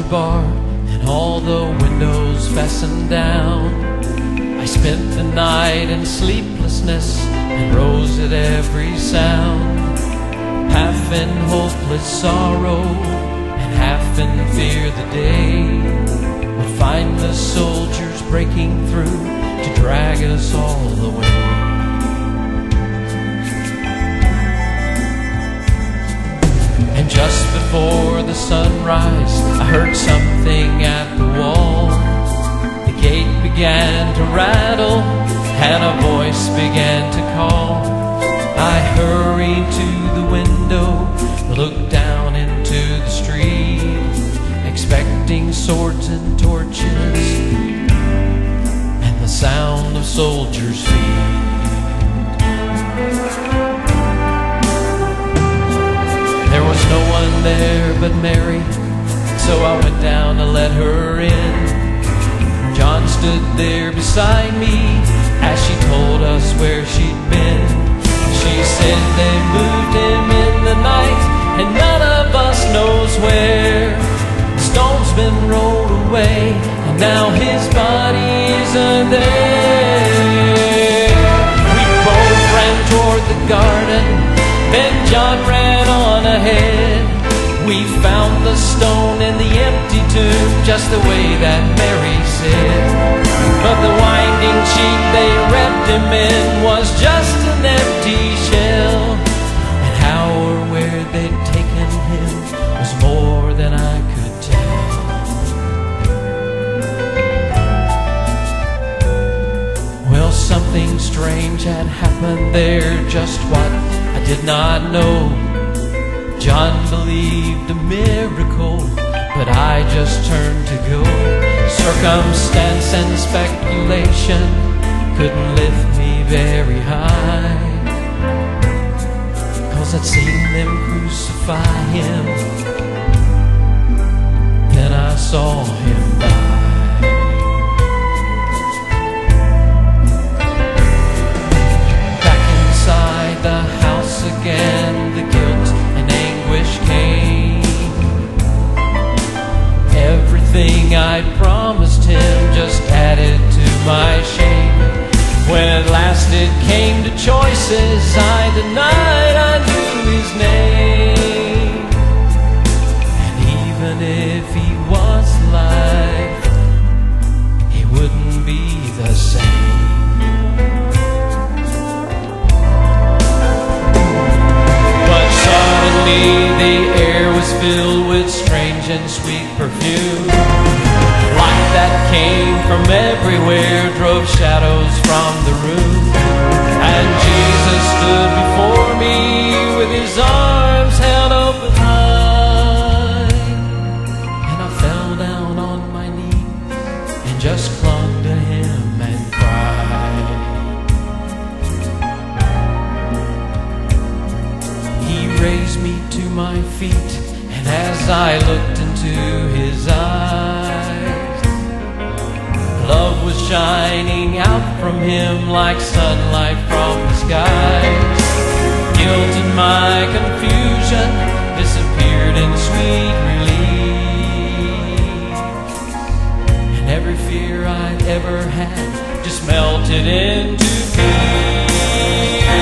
bar and all the windows fastened down. I spent the night in sleeplessness and rose at every sound, half in hopeless sorrow and half in fear the day would find the soldiers breaking through to drag us all away. And just before the sunrise, I heard something at the wall. The gate began to rattle and a voice began to call. I hurried to the window, looked down into the street, expecting swords and torches and the sound of soldiers' feet. There was no one there but Mary, so I went down to let her in. John stood there beside me as she told us where she'd been. She said they moved him in the night and none of us knows where. The stone's been rolled away and now his body isn't there. We both ran toward the garden, then John ran on ahead. We found the stone in the empty tomb, just the way that Mary said. But the winding sheet they wrapped him in was just an empty shell. And how or where they'd taken him was more than I could tell. Well, something strange had happened there, just what I did not know. John believed a miracle, but I just turned to go. Circumstance and speculation couldn't lift me very high, 'cause I'd seen them crucify him, then I saw him die. Back inside the house again, the guilt and anguish came. Everything I'd promised him just added to my shame. When at last it came to choices, I denied I knew his name. And even if he was alive, he wouldn't be the same. But suddenly the air was filled with strange and sweet perfume. Light that came from everywhere drove shadows from the room. And Jesus stood before me with his arms held open high. And I fell down on my knees and just clung to him and cried. He raised me to my feet, and as I looked into his eyes, love was shining out from him like sunlight from the skies. Guilt and my confusion disappeared in sweet relief, and every fear I'd ever had just melted into peace.